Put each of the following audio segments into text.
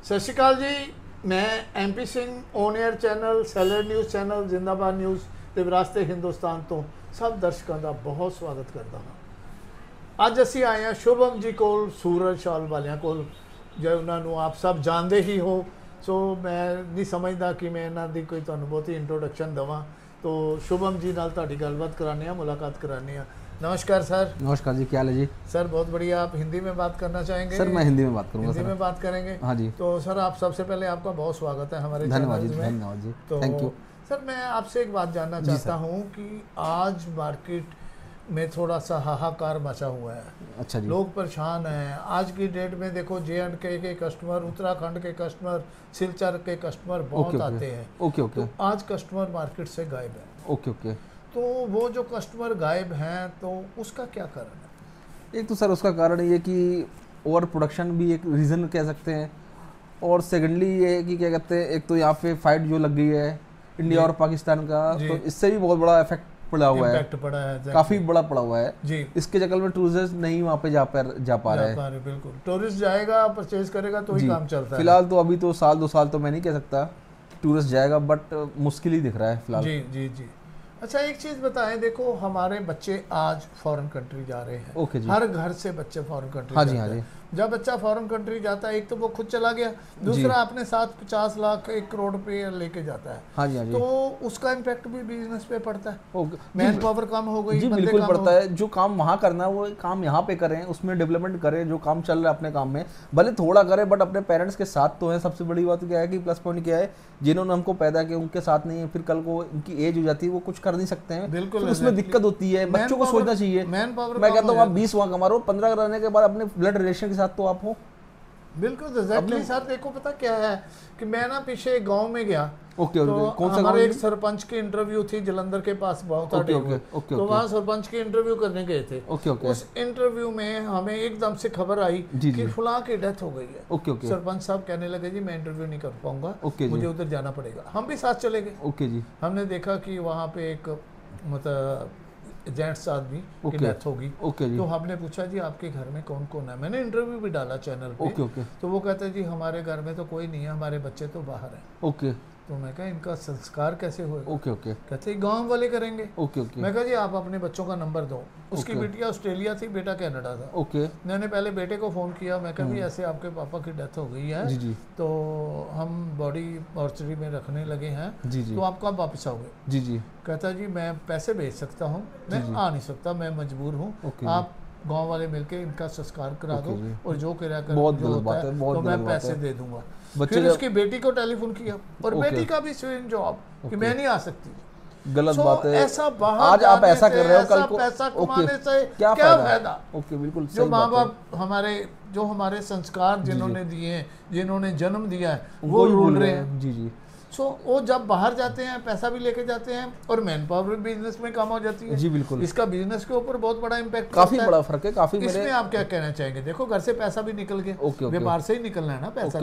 ਸਤਿ ਸ਼੍ਰੀ ਅਕਾਲ ਜੀ। ਮੈਂ MP Singh on air channel, ਸੈਲਰ ਨਿਊਜ਼ ਚੈਨਲ, ਜ਼ਿੰਦਾਬਾਦ ਨਿਊਜ਼ ਤੇ ਵਿਰਾਸਤ ਹਿੰਦੁਸਤਾਨ ਤੋਂ ਸਭ ਦਰਸ਼ਕਾਂ ਦਾ ਬਹੁਤ ਸਵਾਗਤ ਕਰਦਾ ਹਾਂ। ਅੱਜ ਅਸੀਂ ਆਏ ਹਾਂ ਸ਼ੁਭਮ ਜੀ ਕੋਲ, ਸੂਰਜ ਸ਼ਾਲ ਵਾਲਿਆਂ ਕੋਲ, ਜੋ ਉਹਨਾਂ ਨੂੰ ਆਪ ਸਭ ਜਾਣਦੇ ਹੀ ਹੋ। ਸੋ ਮੈਂ ਨਹੀਂ ਸਮਝਦਾ ਕਿ ਮੈਂ ਇਹਨਾਂ ਦੀ ਕੋਈ ਤੁਹਾਨੂੰ ਬਹੁਤੀ ਇੰਟਰੋਡਕਸ਼ਨ ਦੇਵਾਂ। तो शुभम जी नाल ਤੁਹਾਡੀ ਗੱਲਬਾत कराने हैं, मुलाकात कराने हैं। नमस्कार सर। नमस्कार जी, क्या हाल है जी? सर बहुत बढ़िया। आप हिंदी में बात करना चाहेंगे? सर मैं हिंदी में बात करूंगा। हिंदी में बात करेंगे। हाँ जी। तो सर आप सबसे पहले आपका बहुत स्वागत है हमारे धन्यवाद चैनल जी, में। धन्यवाद जी, तो थैंक यू। सर मैं आपसे एक बात जानना चाहता हूँ कि आज मार्केट में थोड़ा सा हाहाकार मचा हुआ है। अच्छा जी। लोग परेशान हैं। आज की डेट में देखो J&K के कस्टमर, उत्तराखंड के कस्टमर, सिलचर के कस्टमर बहुत आते हैं। Okay okay. तो आज कस्टमर मार्केट से गायब है। Okay okay. तो वो जो कस्टमर गायब हैं तो उसका क्या कारण है? एक तो सर उसका कारण ये कि ओवर प्रोडक्शन भी एक रीज़न कह सकते हैं, और सेकेंडली ये है कि क्या कहते हैं, एक तो यहाँ पे फाइट जो लग गई है इंडिया और पाकिस्तान का, तो इससे भी बहुत बड़ा इफेक्ट पड़ा हुआ है, पड़ा है, काफ़ी बड़ा पड़ा हुआ है जी। इसके चक्कर में टूरिस्ट नहीं वहाँ पे जा पा रहे हैं। बिल्कुल, टूरिस्ट जाएगा, परचेज करेगा तो ही काम चलता है। फिलहाल तो अभी तो साल 2 साल तो मैं नहीं कह सकता टूरिस्ट जाएगा, बट मुश्किल ही दिख रहा है फिलहाल। जी जी जी। अच्छा एक चीज़ बताएं, देखो हमारे बच्चे आज फॉरेन कंट्री जा रहे हैं। ओके जी। हर घर से बच्चे फॉरेन कंट्री हाँ जी, जाते हाँ जी। हैं। जब बच्चा फॉरेन कंट्री जाता है, एक तो वो खुद चला गया, दूसरा अपने साथ 50 लाख 1 करोड़ रुपये लेके जाता है। हाँ जी, हाँ जी। तो उसका इम्पैक्ट भी बिजनेस पे पड़ता है। ओके। मैन पावर कम हो गई जी, बिल्कुल पड़ता है। जो काम वहाँ करना है वो काम यहाँ पे करें, उसमें डेवलपमेंट करें। जो काम चल रहा है अपने काम में भले थोड़ा करें, बट अपने पेरेंट्स के साथ तो है। सबसे बड़ी बात क्या है कि प्लस पॉइंट क्या है, जिन्होंने हमको पैदा किया उनके साथ नहीं है, फिर कल को उनकी एज हो जाती है, वो कुछ कर नहीं सकते हैं। बिल्कुल, तो उसमें दिक्कत होती है। बच्चों को सोचना चाहिए। मैन पावर मैं कहता हूँ आप 20 वहाँ कमा रहे हो, 15 रहने के बाद अपने ब्लड रिलेशन के साथ तो आप हो। बिल्कुल एग्जैक्टली सर। देखो पता क्या है कि मैं ना पीछे गांव में गया। ओके। तो कौन सा हमारे एक सरपंच की इंटरव्यू थी जलंधर के पास बहुत। ओके। तो वहाँ सरपंच की इंटरव्यू करने गए थे। Okay okay. उस इंटरव्यू में हमें एकदम से खबर आई कि फलां की डेथ हो गई है। Okay okay. सरपंच साहब कहने लगे जी मैं इंटरव्यू नहीं कर पाऊंगा, मुझे उधर जाना पड़ेगा। हम भी साथ चले गए। ओके जी। हमने देखा कि वहाँ पे एक मतलब जेंट्स आदमी की डेथ होगी। तो हमने पूछा जी आपके घर में कौन कौन है? मैंने इंटरव्यू भी डाला चैनल पे। तो वो कहते हैं जी हमारे घर में तो कोई नहीं है, हमारे बच्चे तो बाहर हैं। ओके। तो मैं कहा इनका संस्कार कैसे होगा? Okay okay. कहते गांव वाले करेंगे। Okay okay. मैं कहा जी आप अपने बच्चों का नंबर दो। उसकी बेटिया ऑस्ट्रेलिया थी, बेटा कनाडा था। ओके। मैंने पहले बेटे को फ़ोन किया। मैं कहा भी ऐसे आपके पापा की डेथ हो गई है। जी जी। तो हम बॉडी मॉर्चरी में रखने लगे हैं। जी जी। तो आप कब वापस आओगे? जी जी। कहता जी मैं पैसे भेज सकता हूँ, मैं आ नहीं सकता, मैं मजबूर हूँ। आप गांव वाले मिलके इनका संस्कार करा दो और जो किराया कर बहुत गलत बात है, तो मैं पैसे दे दूंगा। फिर उसकी बेटी को टेलीफोन किया और बेटी का भी सेम जवाब कि मैं नहीं आ सकती। गलत बात है। ऐसा बाहर आज आप ऐसा कर रहे हो, कल को पैसा कमाने से क्या फायदा? ओके बिल्कुल। जो माँ बाप हमारे, जो हमारे संस्कार जिन्होंने दिए हैं, जिन्होंने जन्म दिया है, वो भूल रहे हैं। जी जी। सो वो जब बाहर जाते हैं पैसा भी लेके जाते हैं और मैन पावर भी बिजनेस में कम हो जाती है। जी बिल्कुल। इसका बिजनेस के ऊपर बहुत बड़ा इम्पैक्ट, काफी बड़ा फर्क है। काफी इसमें आप क्या कहना चाहेंगे? देखो घर से पैसा भी निकल गया, व्यापार से ही निकलना है ना पैसा।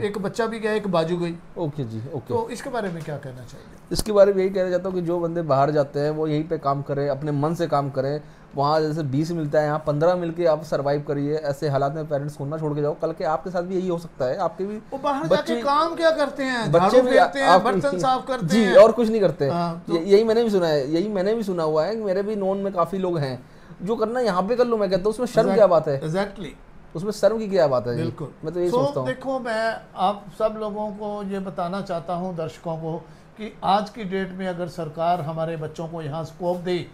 एक बच्चा भी गया, एक बाजू गई। ओके जी। ओके। तो इसके बारे में क्या कहना चाहिए? इसके बारे में यही कहना चाहता हूँ कि जो बंदे बाहर जाते हैं वो यहीं पे काम करें, अपने मन से काम करें। वहाँ जैसे 20 मिलता है, यहाँ 15 मिलके आप सर्वाइव करिए। ऐसे हालात में पेरेंट्स को ना छोड़ के जाओ, कल के आपके साथ भी यही हो सकता है। आपके भी वो बाहर जाके काम क्या करते हैं? बच्चे भी बर्तन साफ करते जी हैं और कुछ नहीं करते। यही मैंने भी सुना है, यही मैंने भी सुना हुआ है। मेरे भी नोन में काफी लोग हैं जो करना यहाँ पे कर लो। मैं कहता हूँ उसमें शर्म क्या बात है? एग्जैक्टली, उसमें शर्म की क्या बात है? बिल्कुल। मैं तो यही सोचता हूँ। देखो मैं आप सब लोगों को ये बताना चाहता हूँ, दर्शकों को, कि आज की डेट में अगर सरकार हमारे बच्चों को यहाँ स्कोप दे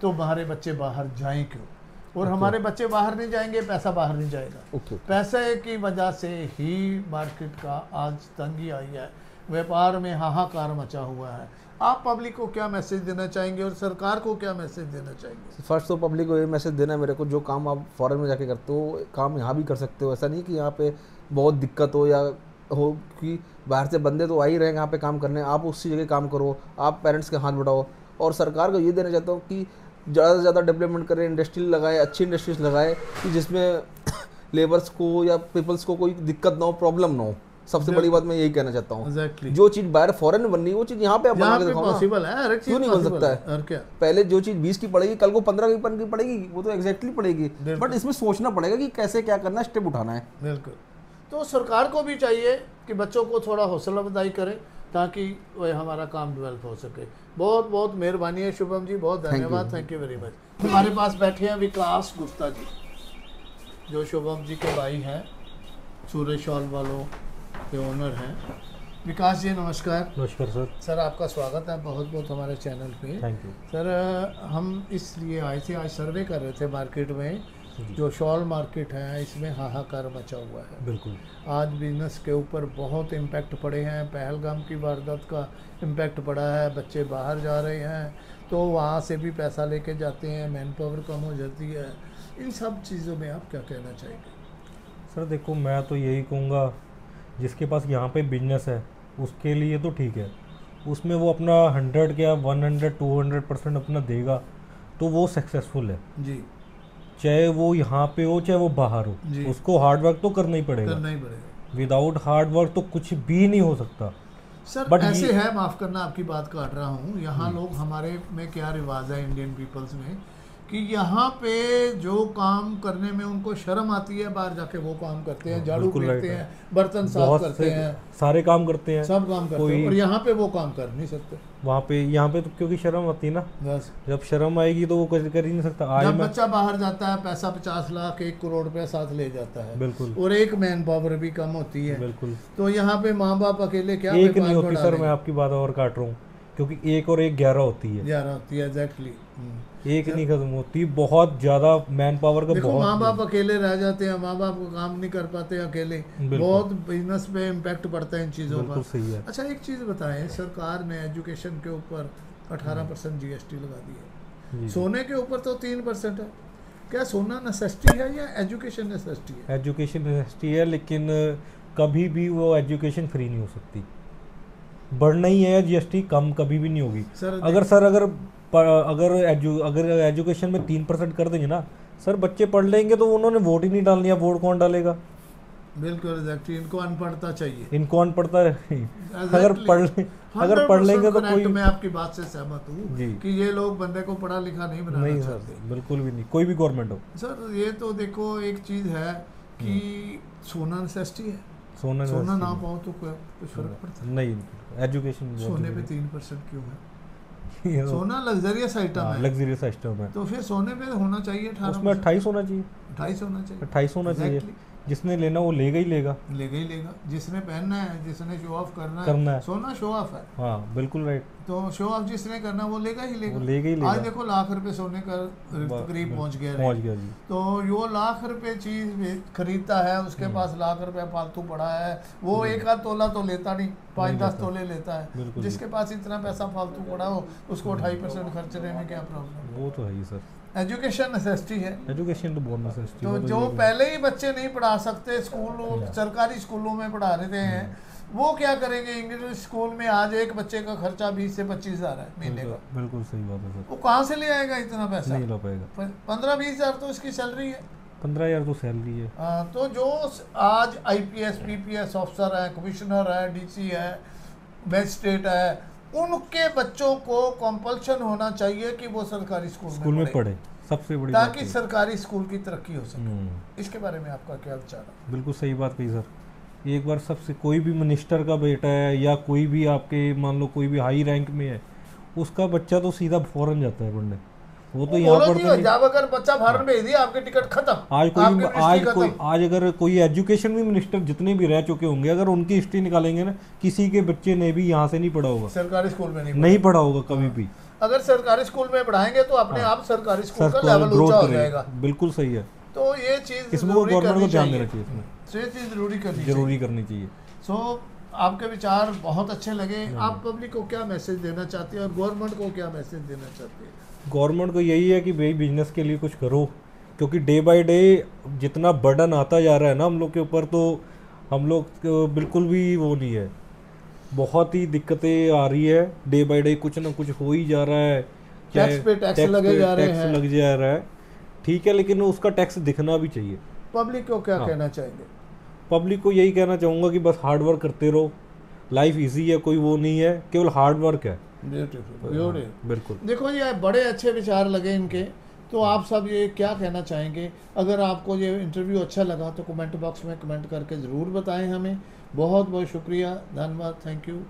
तो हमारे बच्चे बाहर जाएं क्यों? और हमारे बच्चे बाहर नहीं जाएंगे, पैसा बाहर नहीं जाएगा। पैसे की वजह से ही मार्केट का आज तंगी आई है, व्यापार में हाहाकार मचा हुआ है। आप पब्लिक को क्या मैसेज देना चाहेंगे और सरकार को क्या मैसेज देना चाहेंगे? फर्स्ट तो पब्लिक को ये मैसेज देना है मेरे को, जो काम आप फॉरेन में जाके करते हो काम यहाँ भी कर सकते हो। ऐसा नहीं कि यहाँ पे बहुत दिक्कत हो या हो कि बाहर से बंदे तो आ ही रहे हैं यहाँ पे काम करने। आप उसी जगह काम करो, आप पेरेंट्स के हाथ बढ़ाओ। और सरकार को ये देना चाहता हूँ कि ज़्यादा से ज़्यादा डेवलपमेंट करें, इंडस्ट्री लगाए, अच्छी इंडस्ट्रीज लगाए कि जिसमें लेबर्स को या पीपल्स को कोई दिक्कत ना हो, प्रॉब्लम ना हो। सबसे बड़ी बात मैं यही कहना चाहता हूँ। exactly. जो चीज बाहर फॉरेन में बननी है वो चीज यहाँ पे बना के दिखाओ ना। पॉसिबल है, हर एक क्यों नहीं बन सकता है? और क्या? पहले जो चीज 20 की पड़ेगी कल को 15 की पड़ेगी, वो तो एग्जैक्टली पड़ेगी। बट इसमें सोचना पड़ेगा कि कैसे क्या करना है, स्टेप उठाना है। बिल्कुल। तो सरकार को भी चाहिए कि बच्चों को थोड़ा हौसला अफजाई करें ताकि वह हमारा काम डेवलप हो सके। बहुत बहुत मेहरबानी है शुभम जी, बहुत धन्यवाद, थैंक यू वेरी मच। हमारे पास बैठे हैं विकास गुप्ता जी, जो शुभम जी के भाई हैं, सूरज शॉल वालों के ओनर हैं। विकास जी नमस्कार। नमस्कार सर। सर आपका स्वागत है बहुत बहुत हमारे चैनल पे। थैंक यू सर हम इसलिए आए थे, आज सर्वे कर रहे थे मार्केट में, जो शॉल मार्केट है इसमें हाहाकार मचा हुआ है। बिल्कुल। आज बिजनेस के ऊपर बहुत इम्पैक्ट पड़े हैं, पहलगाम की वारदात का इम्पैक्ट पड़ा है, बच्चे बाहर जा रहे हैं तो वहाँ से भी पैसा लेके जाते हैं, मैन पावर कम हो जाती है। इन सब चीज़ों में आप क्या कहना चाहेंगे? सर देखो, मैं तो यही कहूँगा, जिसके पास यहाँ पे बिजनेस है उसके लिए तो ठीक है, उसमें वो अपना 100 या 100 200% अपना देगा तो वो सक्सेसफुल है जी। चाहे वो यहाँ पे हो चाहे वो बाहर हो, उसको हार्ड वर्क तो करना ही पड़ेगा। विदाउट हार्ड वर्क तो कुछ भी नहीं हो सकता। सर बट ऐसे है, माफ़ करना आपकी बात काट रहा हूँ, यहाँ लोग हमारे में क्या रिवाज है इंडियन पीपल्स में कि यहाँ पे जो काम करने में उनको शर्म आती है, बाहर जाके वो काम करते हैं, झाड़ू फेंकते हैं, बर्तन साफ करते हैं, सारे काम करते हैं, सब काम करते हैं, और यहाँ पे वो काम कर नहीं सकते। वहाँ पे यहाँ पे तो क्योंकि शर्म आती है ना, बस जब शर्म आएगी तो वो कर ही नहीं सकता। आज जब बच्चा बाहर जाता है पैसा 50 लाख 1 करोड़ रुपया साथ ले जाता है, बिल्कुल, और एक मैन पावर भी कम होती है, बिल्कुल। तो यहाँ पे माँ बाप अकेले क्या एक नहीं होती सर, मैं आपकी बात और काट रहा हूँ, क्योंकि 1 और 1 11 होती है, 11 होती है एग्जैक्टली। एक नहीं खत्म होती, बहुत ज्यादा मैन पावर का। देखो माँ बाप अकेले रह जाते हैं, माँ बाप को काम नहीं कर पाते अकेले, बहुत बिजनेस पे इम्पैक्ट पड़ता है इन चीज़ों का। सही है। अच्छा एक चीज़ बताएं, सरकार ने एजुकेशन के ऊपर 18% GST लगा दी है, सोने के ऊपर तो 3% है, क्या सोना नेसेसिटी है या एजुकेशन नेसेसिटी है? एजुकेशन नेसेसिटी है, लेकिन कभी भी वो एजुकेशन फ्री नहीं हो सकती। बढ़ना ही है GST, कम कभी भी नहीं होगी। अगर एजुकेशन में 3% कर देंगे ना सर, बच्चे पढ़ लेंगे तो उन्होंने वोट ही नहीं डालनी है, वोट कौन डालेगा? बिल्कुल एग्जैक्टली, इनको अनपढ़ता चाहिए, इनको अनपढ़ता अगर पढ़ लेंगे तो कोई। मैं आपकी बात से सहमत हूँ कि ये लोग बंदे को पढ़ा लिखा नहीं बनाना चाहते, बिल्कुल भी नहीं, कोई भी गवर्नमेंट हो। सर ये तो देखो एक चीज़ है कि सोना नेसेसिटी है, सोना ना पाओ तो कुछ फर्क पड़ता नहीं। एजुकेशन सोने पे 3% क्यों है? सोना लग्जरियस आइटम है, लग्जरियस आइटम है, तो फिर सोने पे होना चाहिए 18%, उसमें 28 होना चाहिए, 28 होना चाहिए। जिसने लेना वो लेगा ही लेगा, जिसने पहनना है, जिसने शो ऑफ करना है, सोना शो ऑफ है। हाँ बिल्कुल राइट, तो शो ऑफ जिसने करना वो लेगा ही लेगा। आज देखो लाख रुपए सोने का करीब पहुंच गया जी। तो जो लाख रुपए चीज खरीदता है उसके पास लाख रुपए फालतू पड़ा है, वो 1 आध तोला तो लेता नहीं, 5-10 तोले लेता है। जिसके पास इतना पैसा फालतू पड़ा हो उसको 28% खर्चने में क्या प्रॉब्लम? वो तो है ही सर, एजुकेशन नेसेसिटी है, एजुकेशन तो बहुत नेसेसिटी है। तो जो पहले ही बच्चे नहीं पढ़ा सकते, स्कूल सरकारी स्कूलों में पढ़ा रहे हैं, वो क्या करेंगे? इंग्लिश स्कूल में आज एक बच्चे का खर्चा 20 से 25 हज़ार है महीने का। बिल्कुल सही बात है सर, वो कहाँ से ले आएगा इतना पैसा? नहीं ला पाएगा। 15-20 हज़ार तो इसकी सैलरी है, 15,000 तो सैलरी है। तो जो आज IPS PPS ऑफिसर है, कमिश्नर है, DC है, मजिस्ट्रेट है, उनके बच्चों को कंपल्शन होना चाहिए कि वो सरकारी स्कूल में पढ़े, सबसे बड़ी ताकि सरकारी स्कूल की तरक्की हो सके। इसके बारे में आपका क्या विचार है? बिल्कुल सही बात कही सर। एक बार सबसे कोई भी मिनिस्टर का बेटा है या कोई भी आपके मान लो कोई भी हाई रैंक में है, उसका बच्चा तो सीधा फॉरेन जाता है पढ़ने, वो तो यहाँ पढ़ता नहीं। जब अगर बच्चा फॉरेन भेज दिया आपके टिकट खत्म। आज अगर कोई एजुकेशन भी मिनिस्टर जितने भी रह चुके होंगे, अगर उनकी हिस्ट्री निकालेंगे ना, किसी के बच्चे ने भी यहाँ से नहीं पढ़ा होगा, सरकारी स्कूल में नहीं पढ़ा होगा कभी भी। अगर सरकारी स्कूल में पढ़ाएंगे तो अपने आप सरकारी स्कूल का लेवल ऊंचा हो जाएगा। बिल्कुल सही है, तो ये चीज इसमें गवर्नमेंट को ध्यान देना चाहिए, इसमें ये चीज जरूरी करनी चाहिए। सो आपके विचार बहुत अच्छे लगे। आप पब्लिक को क्या मैसेज देना चाहते हैं और गवर्नमेंट को क्या मैसेज देना चाहते हैं? गवर्नमेंट को यही है कि भाई बिजनेस के लिए कुछ करो, क्योंकि डे बाय डे जितना बर्डन आता जा रहा है ना हम लोग के ऊपर, तो हम लोग बिल्कुल भी वो नहीं है, बहुत ही दिक्कतें आ रही है। डे बाय डे कुछ ना कुछ हो ही जा रहा है, टैक्स पे टैक्स लगे जा रहे हैं, ठीक है, लेकिन उसका टैक्स दिखना भी चाहिए। पब्लिक को क्या कहना चाहेंगे? पब्लिक को यही कहना चाहूँगा कि बस हार्ड वर्क करते रहो, लाइफ इजी है, कोई वो नहीं है, केवल हार्ड वर्क है। ब्यूटीफुल, बिल्कुल। देखो ये बड़े अच्छे विचार लगे इनके तो आप सब ये क्या कहना चाहेंगे? अगर आपको ये इंटरव्यू अच्छा लगा तो कमेंट बॉक्स में कमेंट करके ज़रूर बताएं हमें। बहुत बहुत शुक्रिया, धन्यवाद, थैंक यू।